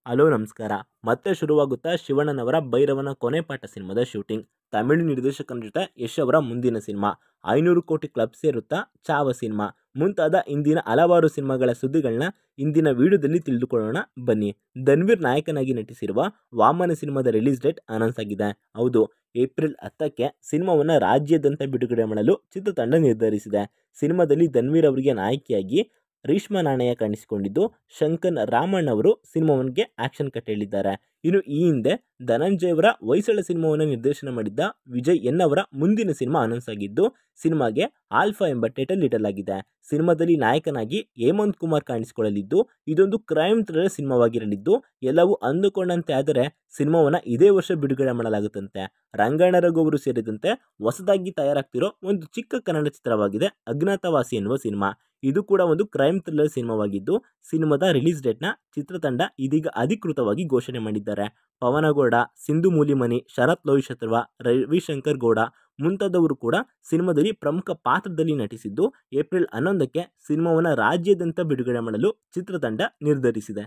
Hello ನಮಸ್ಕಾರ. ಮತ್ತೆ ಶುರುವಾಗುತ್ತಾ ಶಿವಣ್ಣನವರ ಭೈರವನ ಕೊನೆ ಪಾಠ ಸಿನಿಮಾದ ಶೂಟಿಂಗ್. ತಮಿಳು ನಿರ್ದೇಶಕನ ಜೊತೆ ಯಶ್ ಅವರ ಮುಂದಿನ ಸಿನಿಮಾ, 500 ಕೋಟಿ ಕ್ಲಬ್ ಸೇರುತ್ತಾ ಚಾವ ಸಿನಿಮಾ ಮುಂತಾದ ಇಂದಿನ ಹಲವಾರು ಸಿನಿಮಾಗಳ ಸುದ್ದಿಗಳನ್ನ ಇಂದಿನ ವಿಡಿಯೋದಲ್ಲಿ ತಿಳಿದುಕೊಳ್ಳೋಣ ಬನ್ನಿ. ಧನ್ವೀರ್ ನಾಯಕನಾಗಿ ನಟಿಸಿರುವ ವಾಮನ ಸಿನಿಮಾದ ರಿಲೀಸ್ ಡೇಟ್ ಅನೌನ್ಸ್ ಆಗಿದೆ. ಹೌದು, ಏಪ್ರಿಲ್ 10ಕ್ಕೆ ಸಿನಿಮಾವನ್ನು ರಾಜ್ಯಾದ್ಯಂತ ಬಿಡುಗಡೆ ಮಾಡಲು ಚಿತ್ರತಂಡ ನಿರ್ಧರಿಸಿದೆ. ಸಿನಿಮಾದಲ್ಲಿ ಧನ್ವೀರ್ ಅವರಿಗೆ ನಾಯಕಿಯಾಗಿ ರೇಷ್ಮಾ ನಾಣಯ್ಯ ಕಾಣಿಸಿಕೊಂಡಿದ್ದು, ಶಂಕರ್ ರಾಮಣ್ಣ ಅವರು ಸಿನಿಮಾವನ್ಗೆ ಆಕ್ಷನ್ ಕಟ್ ಹೇಳಿದ್ದಾರೆ. ಇನ್ನು ಈ ಹಿಂದೆ ಧನಂಜಯ್ ಅವರ ಹೊಯ್ಸಳ ಸಿನಿಮಾವನ್ನು ನಿರ್ದೇಶನ ಮಾಡಿದ್ದ ವಿಜಯ್ ಎನ್ ಅವರ ಮುಂದಿನ ಸಿನಿಮಾ ಅನೌನ್ಸ್ ಆಗಿದ್ದು, ಸಿನಿಮಾಗೆ ಆಲ್ಫಾ ಎಂಬ ಟೈಟಲ್ ನೀಡಲಾಗಿದೆ. ಸಿನಿಮಾದಲ್ಲಿ ನಾಯಕನಾಗಿ ಹೇಮಂತ್ ಕುಮಾರ್ ಕಾಣಿಸಿಕೊಳ್ಳಲಿದ್ದು, ಇದೊಂದು ಕ್ರೈಮ್ ಥ್ರಿಲ್ಲರ್ ಸಿನಿಮಾವಾಗಿರಲಿದ್ದು, ಎಲ್ಲವೂ ಅಂದುಕೊಂಡಂತೆ ಆದರೆ ಸಿನಿಮಾವನ್ನು ಇದೇ ವರ್ಷ ಬಿಡುಗಡೆ ಮಾಡಲಾಗುತ್ತಂತೆ. ರಂಗಣ್ಣ ರಘು ಅವರು ಸೇರಿದಂತೆ ಹೊಸದಾಗಿ ತಯಾರಾಗ್ತಿರೋ ಒಂದು ಚಿಕ್ಕ ಕನ್ನಡ ಚಿತ್ರವಾಗಿದೆ ಅಜ್ಞಾತವಾಸಿ ಎನ್ನುವ ಸಿನಿಮಾ. ಇದು ಕೂಡ ಒಂದು ಕ್ರೈಮ್ ಥ್ರಿಲ್ಲರ್ ಸಿನಿಮಾವಾಗಿದ್ದು, ಸಿನಿಮಾದ ರಿಲೀಸ್ ಡೇಟ್ನ ಚಿತ್ರತಂಡ ಇದೀಗ ಅಧಿಕೃತವಾಗಿ ಘೋಷಣೆ ಮಾಡಿದ್ದಾರೆ. ಪವನಗೌಡ, ಸಿಂಧು ಮೂಲಿಮನಿ, ಶರತ್ ಲೋಹಿಶತ್ರುವ, ರವಿಶಂಕರ್ ಗೌಡ ಮುಂತಾದವರು ಕೂಡ ಸಿನಿಮಾದಲ್ಲಿ ಪ್ರಮುಖ ಪಾತ್ರದಲ್ಲಿ ನಟಿಸಿದ್ದು, ಏಪ್ರಿಲ್ 11ಕ್ಕೆ ಸಿನಿಮಾವನ್ನು ರಾಜ್ಯಾದ್ಯಂತ ಬಿಡುಗಡೆ ಮಾಡಲು ಚಿತ್ರತಂಡ ನಿರ್ಧರಿಸಿದೆ.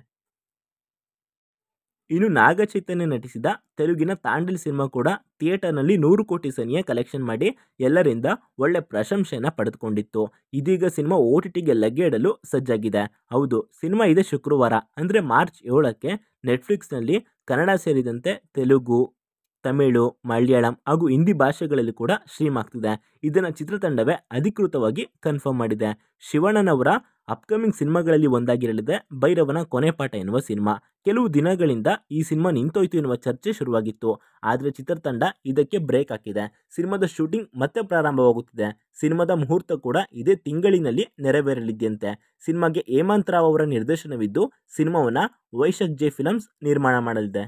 ಇನ್ನು ನಾಗ ಚೈತನ್ಯ ನಟಿಸಿದ ತೆಲುಗಿನ ತಾಂಡಲ್ ಸಿನಿಮಾ ಕೂಡ ಥಿಯೇಟರ್ನಲ್ಲಿ 100 ಕೋಟಿ ಸನಿಯ ಕಲೆಕ್ಷನ್ ಮಾಡಿ ಎಲ್ಲರಿಂದ ಒಳ್ಳೆ ಪ್ರಶಂಸೆಯನ್ನು ಪಡೆದುಕೊಂಡಿತ್ತು. ಇದೀಗ ಸಿನಿಮಾ OTTಗೆ ಲಗ್ಗೆ ಇಡಲು ಸಜ್ಜಾಗಿದೆ. ಹೌದು, ಸಿನಿಮಾ ಇದೆ ಶುಕ್ರವಾರ ಅಂದರೆ ಮಾರ್ಚ್ 7ಕ್ಕೆ ನೆಟ್ಫ್ಲಿಕ್ಸ್ನಲ್ಲಿ ಕನ್ನಡ ಸೇರಿದಂತೆ ತೆಲುಗು, ತಮಿಳು, ಮಲಯಾಳಂ ಹಾಗೂ ಹಿಂದಿ ಭಾಷೆಗಳಲ್ಲಿ ಕೂಡ ಸ್ಟ್ರೀಮ್ ಆಗ್ತಿದೆ. ಇದನ್ನು ಚಿತ್ರತಂಡವೇ ಅಧಿಕೃತವಾಗಿ ಕನ್ಫರ್ಮ್ ಮಾಡಿದೆ. ಶಿವಣ್ಣನವರ ಅಪ್ಕಮಿಂಗ್ ಸಿನಿಮಾಗಳಲ್ಲಿ ಒಂದಾಗಿರಲಿದೆ ಭೈರವನ ಕೊನೆ ಪಾಠ ಎನ್ನುವ ಸಿನಿಮಾ. ಕೆಲವು ದಿನಗಳಿಂದ ಈ ಸಿನಿಮಾ ನಿಂತೋಯ್ತು ಎನ್ನುವ ಚರ್ಚೆ ಶುರುವಾಗಿತ್ತು. ಆದರೆ ಚಿತ್ರತಂಡ ಇದಕ್ಕೆ ಬ್ರೇಕ್ ಹಾಕಿದೆ. ಸಿನಿಮಾದ ಶೂಟಿಂಗ್ ಮತ್ತೆ ಪ್ರಾರಂಭವಾಗುತ್ತಿದೆ. ಸಿನಿಮಾದ ಮುಹೂರ್ತ ಕೂಡ ಇದೇ ತಿಂಗಳಿನಲ್ಲಿ ನೆರವೇರಲಿದೆಯಂತೆ. ಸಿನಿಮಾಗೆ ಹೇಮಂತ್ ರಾವ್ ಅವರ ನಿರ್ದೇಶನವಿದ್ದು, ಸಿನಿಮಾವನ್ನು ವೈಶಾಖ್ ಜೆ ಫಿಲಮ್ಸ್ ನಿರ್ಮಾಣ ಮಾಡಲಿದೆ.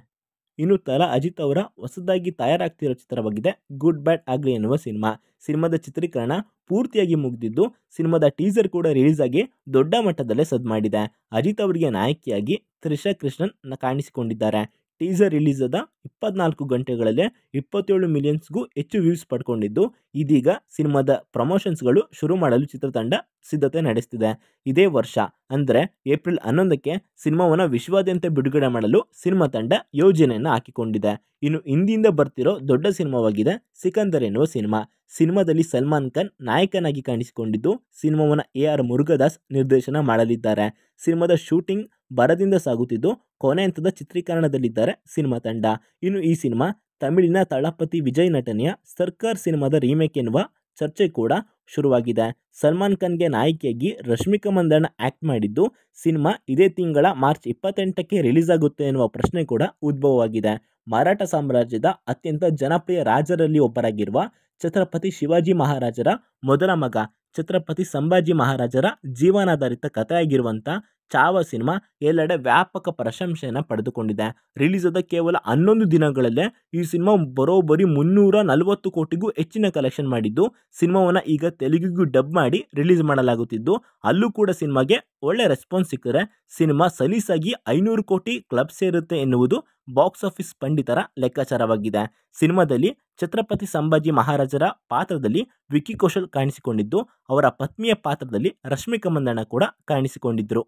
ಇನ್ನು ತಲಾ ಅಜಿತ್ ಅವರ ಹೊಸದಾಗಿ ತಯಾರಾಗ್ತಿರೋ ಚಿತ್ರವಾಗಿದೆ ಗುಡ್ ಬ್ಯಾಡ್ ಅಗ್ಲಿ ಎನ್ನುವ ಸಿನಿಮಾ. ಸಿನಿಮಾದ ಚಿತ್ರೀಕರಣ ಪೂರ್ತಿಯಾಗಿ ಮುಗಿದಿದ್ದು, ಸಿನಿಮಾದ ಟೀಸರ್ ಕೂಡ ರಿಲೀಸ್ ಆಗಿ ದೊಡ್ಡ ಮಟ್ಟದಲ್ಲೇ ಸದ್ದು ಮಾಡಿದೆ. ಅಜಿತ್ ಅವರಿಗೆ ನಾಯಕಿಯಾಗಿ ತ್ರಿಷಾ ಕೃಷ್ಣನ್ ಕಾಣಿಸಿಕೊಂಡಿದ್ದಾರೆ. ಟೀಸರ್ ರಿಲೀಸ್ ಆದ 24 ಗಂಟೆಗಳಲ್ಲೇ 27 ಮಿಲಿಯನ್ಸ್ಗೂ ಹೆಚ್ಚು ವ್ಯೂಸ್ ಪಡ್ಕೊಂಡಿದ್ದು, ಇದೀಗ ಸಿನಿಮಾದ ಪ್ರಮೋಷನ್ಸ್ಗಳು ಶುರು ಮಾಡಲು ಚಿತ್ರತಂಡ ಸಿದ್ಧತೆ ನಡೆಸ್ತಿದೆ. ಇದೇ ವರ್ಷ ಅಂದರೆ ಏಪ್ರಿಲ್ 11ಕ್ಕೆ ಸಿನಿಮಾವನ್ನು ವಿಶ್ವಾದ್ಯಂತ ಬಿಡುಗಡೆ ಮಾಡಲು ಸಿನಿಮಾ ತಂಡ ಯೋಜನೆಯನ್ನು ಹಾಕಿಕೊಂಡಿದೆ. ಇನ್ನು ಹಿಂದಿಯಿಂದ ಬರ್ತಿರೋ ದೊಡ್ಡ ಸಿನಿಮಾವಾಗಿದೆ ಸಿಕಂದರ್ ಎನ್ನುವ ಸಿನಿಮಾ. ಸಿನಿಮಾದಲ್ಲಿ ಸಲ್ಮಾನ್ ಖಾನ್ ನಾಯಕನಾಗಿ ಕಾಣಿಸಿಕೊಂಡಿದ್ದು, ಸಿನಿಮಾವನ್ನು AR ಮುರುಗದಾಸ್ ನಿರ್ದೇಶನ ಮಾಡಲಿದ್ದಾರೆ. ಸಿನಿಮಾದ ಶೂಟಿಂಗ್ ಭರದಿಂದ ಸಾಗುತ್ತಿದ್ದು, ಕೊನೆ ಹಂತದ ಚಿತ್ರೀಕರಣದಲ್ಲಿದ್ದಾರೆ ಸಿನಿಮಾ ತಂಡ. ಇನ್ನು ಈ ಸಿನಿಮಾ ತಮಿಳಿನ ತಳಪತಿ ವಿಜಯ್ ನಟನೆಯ ಸರ್ಕಾರ್ ಸಿನಿಮಾದ ರೀಮೇಕ್ ಎನ್ನುವ ಚರ್ಚೆ ಕೂಡ ಶುರುವಾಗಿದೆ. ಸಲ್ಮಾನ್ ಖಾನ್ಗೆ ನಾಯಕಿಯಾಗಿ ರಶ್ಮಿಕಾ ಮಂದಣ್ಣ ಆ್ಯಕ್ಟ್ ಮಾಡಿದ್ದು, ಸಿನಿಮಾ ಇದೇ ತಿಂಗಳ ಮಾರ್ಚ್ 28ಕ್ಕೆ ರಿಲೀಸ್ ಆಗುತ್ತೆ ಎನ್ನುವ ಪ್ರಶ್ನೆ ಕೂಡ ಉದ್ಭವವಾಗಿದೆ. ಮರಾಠ ಸಾಮ್ರಾಜ್ಯದ ಅತ್ಯಂತ ಜನಪ್ರಿಯ ರಾಜರಲ್ಲಿ ಒಬ್ಬರಾಗಿರುವ ಛತ್ರಪತಿ ಶಿವಾಜಿ ಮಹಾರಾಜರ ಮೊದಲ ಮಗ ಛತ್ರಪತಿ ಸಂಭಾಜಿ ಮಹಾರಾಜರ ಜೀವನಾಧಾರಿತ ಕಥೆಯಾಗಿರುವಂಥ ಚಾವ ಸಿನಿಮಾ ಎಲ್ಲೆಡೆ ವ್ಯಾಪಕ ಪ್ರಶಂಸೆಯನ್ನು ಪಡೆದುಕೊಂಡಿದೆ. ರಿಲೀಸ್ ಆದ ಕೇವಲ 11 ದಿನಗಳಲ್ಲೇ ಈ ಸಿನಿಮಾ ಬರೋಬ್ಬರಿ 340 ಕೋಟಿಗೂ ಹೆಚ್ಚಿನ ಕಲೆಕ್ಷನ್ ಮಾಡಿದ್ದು, ಸಿನಿಮಾವನ್ನು ಈಗ ತೆಲುಗಿಗೂ ಡಬ್ ಮಾಡಿ ರಿಲೀಸ್ ಮಾಡಲಾಗುತ್ತಿದ್ದು, ಅಲ್ಲೂ ಕೂಡ ಸಿನಿಮಾಗೆ ಒಳ್ಳೆ ರೆಸ್ಪಾನ್ಸ್ ಸಿಕ್ಕಿದ್ರೆ ಸಿನಿಮಾ ಸಲೀಸಾಗಿ 500 ಕೋಟಿ ಕ್ಲಬ್ ಸೇರುತ್ತೆ ಎನ್ನುವುದು ಬಾಕ್ಸ್ ಆಫೀಸ್ ಪಂಡಿತರ ಲೆಕ್ಕಾಚಾರವಾಗಿದೆ. ಸಿನಿಮಾದಲ್ಲಿ ಛತ್ರಪತಿ ಸಂಭಾಜಿ ಮಹಾರಾಜರ ಪಾತ್ರದಲ್ಲಿ ವಿಕ್ಕಿ ಕೌಶಲ್ ಕಾಣಿಸಿಕೊಂಡಿದ್ದು, ಅವರ ಪತ್ನಿಯ ಪಾತ್ರದಲ್ಲಿ ರಶ್ಮಿಕಾ ಮಂದಣ್ಣ ಕೂಡ ಕಾಣಿಸಿಕೊಂಡಿದ್ದರು.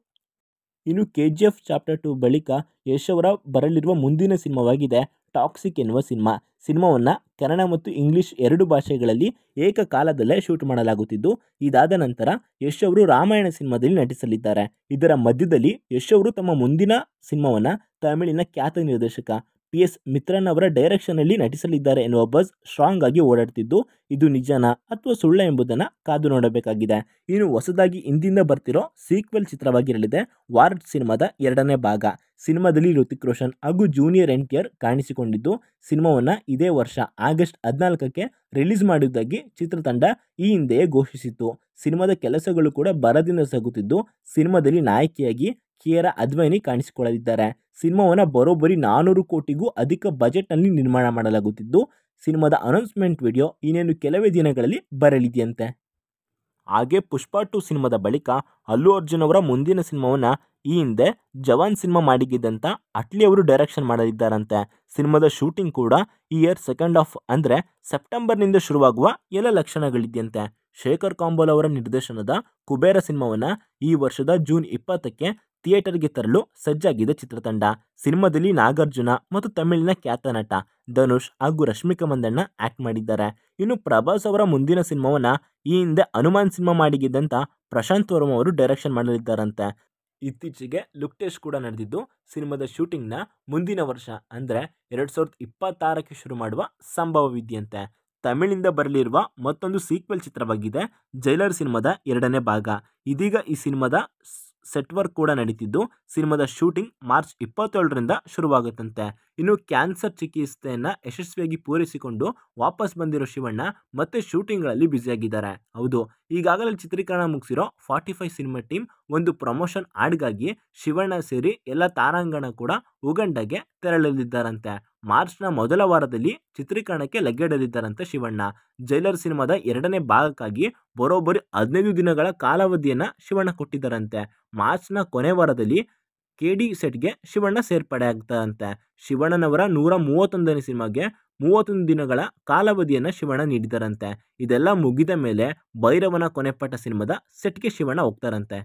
ಇನ್ನು KGF ಚಾಪ್ಟರ್ 2 ಬಳಿಕ ಯಶ್ ಅವರ ಬರಲಿರುವ ಮುಂದಿನ ಸಿನಿಮಾವಾಗಿದೆ ಟಾಕ್ಸಿಕ್ ಎನ್ನುವ ಸಿನಿಮಾ. ಸಿನಿಮಾವನ್ನು ಕನ್ನಡ ಮತ್ತು ಇಂಗ್ಲಿಷ್ 2 ಭಾಷೆಗಳಲ್ಲಿ ಏಕಕಾಲದಲ್ಲೇ ಶೂಟ್ ಮಾಡಲಾಗುತ್ತಿದ್ದು, ಇದಾದ ನಂತರ ಯಶ್ ಅವರು ರಾಮಾಯಣ ಸಿನಿಮಾದಲ್ಲಿ ನಟಿಸಲಿದ್ದಾರೆ. ಇದರ ಮಧ್ಯದಲ್ಲಿ ಯಶ್ ಅವರು ತಮ್ಮ ಮುಂದಿನ ಸಿನಿಮಾವನ್ನು ತಮಿಳಿನ ಖ್ಯಾತ ನಿರ್ದೇಶಕ PS ಮಿತ್ರನ್ ಅವರ ಡೈರೆಕ್ಷನ್ನಲ್ಲಿ ನಟಿಸಲಿದ್ದಾರೆ ಎನ್ನುವ ಬಸ್ ಸ್ಟ್ರಾಂಗ್ ಆಗಿ ಓಡಾಡ್ತಿದ್ದು, ಇದು ನಿಜನಾ ಅಥವಾ ಸುಳ್ಳ ಎಂಬುದನ್ನು ಕಾದು ನೋಡಬೇಕಾಗಿದೆ. ಇನ್ನು ಹೊಸದಾಗಿ ಹಿಂದಿಂದ ಬರ್ತಿರೋ ಸೀಕ್ವೆಲ್ ಚಿತ್ರವಾಗಿರಲಿದೆ ವಾರ್ ಸಿನಿಮಾದ 2ನೇ ಭಾಗ. ಸಿನಿಮಾದಲ್ಲಿ ಋತಿಕ್ ರೋಷನ್ ಹಾಗೂ ಜೂನಿಯರ್ NTR ಕಾಣಿಸಿಕೊಂಡಿದ್ದು, ಸಿನಿಮಾವನ್ನು ಇದೇ ವರ್ಷ ಆಗಸ್ಟ್ 14ಕ್ಕೆ ರಿಲೀಸ್ ಮಾಡುವುದಾಗಿ ಚಿತ್ರತಂಡ ಈ ಹಿಂದೆಯೇ ಘೋಷಿಸಿತ್ತು. ಸಿನಿಮಾದ ಕೆಲಸಗಳು ಕೂಡ ಭರದಿಂದ ಸಾಗುತ್ತಿದ್ದು, ಸಿನಿಮಾದಲ್ಲಿ ನಾಯಕಿಯಾಗಿ ಕಿಯಾರಾ ಅದ್ವಾನಿ ಕಾಣಿಸಿಕೊಳ್ಳಲಿದ್ದಾರೆ. ಸಿನಿಮಾವನ್ನು ಬರೋಬ್ಬರಿ 400 ಕೋಟಿಗೂ ಅಧಿಕ ಬಜೆಟ್ನಲ್ಲಿ ನಿರ್ಮಾಣ ಮಾಡಲಾಗುತ್ತಿದ್ದು, ಸಿನಿಮಾದ ಅನೌನ್ಸ್ಮೆಂಟ್ ವಿಡಿಯೋ ಇನ್ನೇನು ಕೆಲವೇ ದಿನಗಳಲ್ಲಿ ಬರಲಿದೆಯಂತೆ. ಹಾಗೆ ಪುಷ್ಪ 2 ಸಿನಿಮಾದ ಬಳಿಕ ಅಲ್ಲು ಅರ್ಜುನ್ ಅವರ ಮುಂದಿನ ಸಿನಿಮಾವನ್ನು ಈ ಹಿಂದೆ ಜವಾನ್ ಸಿನಿಮಾ ಮಾಡಿದ್ದಂಥ ಅಟ್ಲಿ ಅವರು ಡೈರೆಕ್ಷನ್ ಮಾಡಲಿದ್ದಾರಂತೆ. ಸಿನಿಮಾದ ಶೂಟಿಂಗ್ ಕೂಡ ಈ ಇಯರ್ ಸೆಕೆಂಡ್ ಹಾಫ್ ಅಂದರೆ ಸೆಪ್ಟೆಂಬರ್ನಿಂದ ಶುರುವಾಗುವ ಎಲ್ಲ ಲಕ್ಷಣಗಳಿದೆಯಂತೆ. ಶೇಖರ್ ಕಾಂಬೋಲ್ ಅವರ ನಿರ್ದೇಶನದ ಕುಬೇರ ಸಿನಿಮಾವನ್ನು ಈ ವರ್ಷದ ಜೂನ್ 20ಕ್ಕೆ ಥಿಯೇಟರ್ಗೆ ತರಲು ಸಜ್ಜಾಗಿದೆ ಚಿತ್ರತಂಡ. ಸಿನಿಮಾದಲ್ಲಿ ನಾಗಾರ್ಜುನ ಮತ್ತು ತಮಿಳಿನ ಖ್ಯಾತ ನಟ ಧನುಷ್ ಹಾಗೂ ರಶ್ಮಿಕಾ ಮಂದಣ್ಣ ಆಕ್ಟ್ ಮಾಡಿದ್ದಾರೆ. ಇನ್ನು ಪ್ರಭಾಸ್ ಅವರ ಮುಂದಿನ ಸಿನಿಮಾವನ್ನ ಈ ಹಿಂದೆ ಹನುಮಾನ್ ಸಿನಿಮಾ ಮಾಡಿಗಿದ್ದಂತ ಪ್ರಶಾಂತ್ ವರ್ಮ ಅವರು ಡೈರೆಕ್ಷನ್ ಮಾಡಲಿದ್ದಾರಂತೆ. ಇತ್ತೀಚೆಗೆ ಲುಕ್ ಟೆಸ್ಟ್ ಕೂಡ ನಡೆದಿದ್ದು ಸಿನಿಮಾದ ಶೂಟಿಂಗ್ನ ಮುಂದಿನ ವರ್ಷ ಅಂದರೆ 2026ಕ್ಕೆ ಶುರು ಮಾಡುವ ಸಂಭವವಿದೆಯಂತೆ. ತಮಿಳಿಂದ ಬರಲಿರುವ ಮತ್ತೊಂದು ಸೀಕ್ವೆಲ್ ಚಿತ್ರವಾಗಿದೆ ಜೈಲರ್ ಸಿನಿಮಾದ 2ನೇ ಭಾಗ. ಇದೀಗ ಈ ಸಿನಿಮಾದ ಸೆಟ್ ವರ್ಕ್ ಕೂಡ ನಡೀತಿದ್ದು ಸಿನಿಮಾದ ಶೂಟಿಂಗ್ ಮಾರ್ಚ್ 27ರಿಂದ ಶುರುವಾಗುತ್ತಂತೆ. ಇನ್ನು ಕ್ಯಾನ್ಸರ್ ಚಿಕಿತ್ಸೆಯನ್ನು ಯಶಸ್ವಿಯಾಗಿ ಪೂರೈಸಿಕೊಂಡು ವಾಪಸ್ ಬಂದಿರೋ ಶಿವಣ್ಣ ಮತ್ತೆ ಶೂಟಿಂಗ್ಗಳಲ್ಲಿ ಬ್ಯುಸಿಯಾಗಿದ್ದಾರೆ. ಹೌದು, ಈಗಾಗಲೇ ಚಿತ್ರೀಕರಣ ಮುಗಿಸಿರೋ 45 ಸಿನಿಮಾ ಟೀಮ್ ಒಂದು ಪ್ರಮೋಷನ್ ಆಡ್ಗಾಗಿ ಶಿವಣ್ಣ ಸೇರಿ ಎಲ್ಲ ತಾರಾಂಗಣ ಕೂಡ ಉಗಂಡಗೆ ತೆರಳಲಿದ್ದಾರಂತೆ. ಮಾರ್ಚ್ನ ಮೊದಲ ವಾರದಲ್ಲಿ ಚಿತ್ರೀಕರಣಕ್ಕೆ ಲಗ್ಗೆಡಲಿದ್ದಾರಂತೆ ಶಿವಣ್ಣ. ಜೈಲರ್ ಸಿನಿಮಾದ 2ನೇ ಭಾಗಕ್ಕಾಗಿ ಬರೋಬ್ಬರಿ 15 ದಿನಗಳ ಕಾಲಾವಧಿಯನ್ನು ಶಿವಣ್ಣ ಕೊಟ್ಟಿದ್ದಾರಂತೆ. ಮಾರ್ಚ್ನ ಕೊನೆ ವಾರದಲ್ಲಿ ಕೆಡಿ ಸೆಟ್ಗೆ ಶಿವಣ್ಣ ಸೇರ್ಪಡೆ ಆಗ್ತಾರಂತೆ. ಶಿವಣ್ಣನವರ 131ನೇ ಸಿನಿಮಾಗೆ 31 ದಿನಗಳ ಕಾಲಾವಧಿಯನ್ನು ಶಿವಣ್ಣ ನೀಡಿದ್ದಾರಂತೆ. ಇದೆಲ್ಲ ಮುಗಿದ ಮೇಲೆ ಭೈರವನ ಕೊನೆಪಟ ಸಿನಿಮಾದ ಸೆಟ್ಗೆ ಶಿವಣ್ಣ ಹೋಗ್ತಾರಂತೆ.